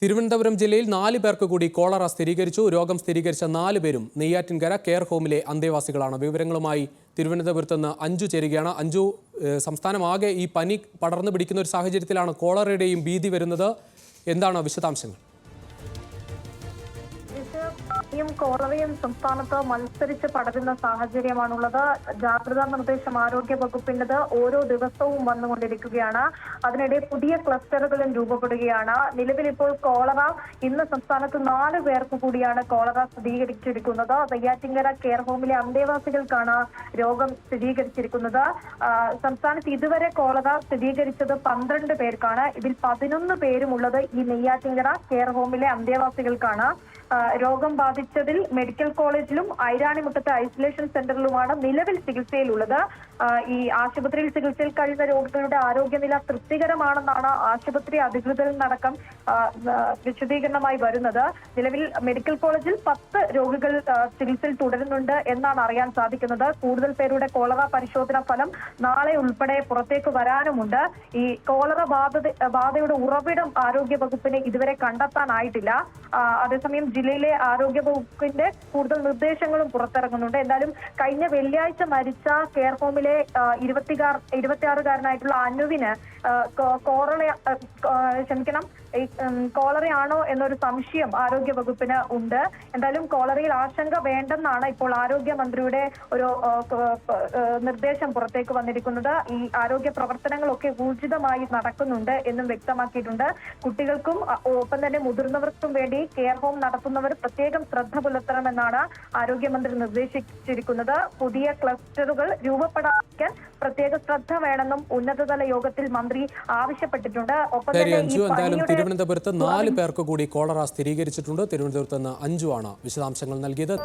തിരുവനന്തപുരം ജില്ലയിൽ 4 പേർക്ക് കൂടി കോളറ സ്ഥിരീകരിച്ചു. രോഗം സ്ഥിരീകരിച്ച 4 പേരും നെയ്യാറ്റിൻകര കെയർ ഹോമിലെ അന്തേവാസികളാണ്. വിവരങ്ങളുമായി തിരുവനന്തപുരത്ത് നിന്ന് അഞ്ജു ചേരുകയാണ്. അഞ്ജു, സംസ്ഥാനമാകെ ഈ പനി പടർന്നു പിടിക്കുന്ന ഒരു സാഹചര്യത്തിലാണ് കോളറയുടെയും ഭീതി വരുന്നത്. എന്താണ് വിശദാംശങ്ങൾ? കോളറയും സംസ്ഥാനത്ത് മത്സരിച്ച് പടരുന്ന സാഹചര്യമാണുള്ളത്. ജാഗ്രതാ നിർദ്ദേശം ആരോഗ്യ വകുപ്പിൻ്റെത് ഓരോ ദിവസവും വന്നുകൊണ്ടിരിക്കുകയാണ്. അതിനിടെ പുതിയ ക്ലസ്റ്ററുകളും രൂപപ്പെടുകയാണ്. നിലവിൽ ഇപ്പോൾ കോളറ ഇന്ന് സംസ്ഥാനത്ത് 4 പേർക്ക് കൂടിയാണ് കോളറ സ്ഥിരീകരിച്ചിരിക്കുന്നത്. നെയ്യാറ്റിൻകര കെയർ ഹോമിലെ അന്തേവാസികൾക്കാണ് രോഗം സ്ഥിരീകരിച്ചിരിക്കുന്നത്. സംസ്ഥാനത്ത് ഇതുവരെ കോളറ സ്ഥിരീകരിച്ചത് 12 പേർക്കാണ്. ഇതിൽ 11 പേരുമുള്ളത് ഈ നെയ്യാറ്റിൻകര കെയർ ഹോമിലെ അന്തേവാസികൾക്കാണ്. രോഗം ബാധിച്ചതിൽ മെഡിക്കൽ കോളേജിലും ഐരാണിമുട്ടത്തെ ഐസൊലേഷൻ സെന്ററിലുമാണ് നിലവിൽ ചികിത്സയിലുള്ളത്. ഈ ആശുപത്രിയിൽ ചികിത്സയിൽ കഴിയുന്ന രോഗികളുടെ ആരോഗ്യനില തൃപ്തികരമാണെന്നാണ് ആശുപത്രി അധികൃതരിൽ നടക്കം വിശദീകരണമായി വരുന്നത്. നിലവിൽ മെഡിക്കൽ കോളേജിൽ 10 രോഗികൾ ചികിത്സയിൽ തുടരുന്നുണ്ട് എന്നാണ് അറിയാൻ സാധിക്കുന്നത്. കൂടുതൽ പേരുടെ കോളറ പരിശോധനാ ഫലം നാളെ ഉൾപ്പെടെ പുറത്തേക്ക് വരാനുമുണ്ട്. ഈ കോളറ ബാധയുടെ ഉറവിടം ആരോഗ്യ വകുപ്പിന് ഇതുവരെ കണ്ടെത്താനായിട്ടില്ല. അതേസമയം ജില്ലയിലെ ആരോഗ്യ വകുപ്പിന്റെ കൂടുതൽ നിർദ്ദേശങ്ങളും പുറത്തിറങ്ങുന്നുണ്ട്. എന്തായാലും കഴിഞ്ഞ വെള്ളിയാഴ്ച മരിച്ച കെയർ ഹോമിലെ 26-കാരനായിട്ടുള്ള അനുവിന് കോളറയാണോ എന്നൊരു സംശയം ആരോഗ്യ വകുപ്പിന് ഉണ്ട്. എന്തായാലും കോളറയിൽ ആശങ്ക വേണ്ടെന്നാണ് ഇപ്പോൾ ആരോഗ്യമന്ത്രിയുടെ ഒരു നിർദ്ദേശം പുറത്തേക്ക് വന്നിരിക്കുന്നത്. ഈ ആരോഗ്യ പ്രവർത്തനങ്ങളൊക്കെ ഊർജിതമായി നടക്കുന്നുണ്ട് എന്നും വ്യക്തമാക്കിയിട്ടുണ്ട്. കുട്ടികൾക്കും ഒപ്പം തന്നെ മുതിർന്നവർക്കും വേണ്ടി കെയർ ഹോം നടത്തുന്നവർ പ്രത്യേകം ശ്രദ്ധ പുലർത്തണമെന്നാണ് ആരോഗ്യമന്ത്രി നിർദ്ദേശിച്ചിരിക്കുന്നത്. പുതിയ ക്ലസ്റ്ററുകൾ രൂപപ്പെടാതിരിക്കാൻ പ്രത്യേക ശ്രദ്ധ വേണമെന്നും ഉന്നതതല യോഗത്തിൽ മന്ത്രി ആവശ്യപ്പെട്ടിട്ടുണ്ട്. ഒപ്പം തന്നെ തിരുവനന്തപുരത്ത് 4 പേർക്ക് കൂടി കോളറ സ്ഥിരീകരിച്ചിട്ടുണ്ട്. തിരുവനന്തപുരത്ത് നിന്ന് അഞ്ജു ആണ് വിശദാംശങ്ങൾ നൽകിയത്.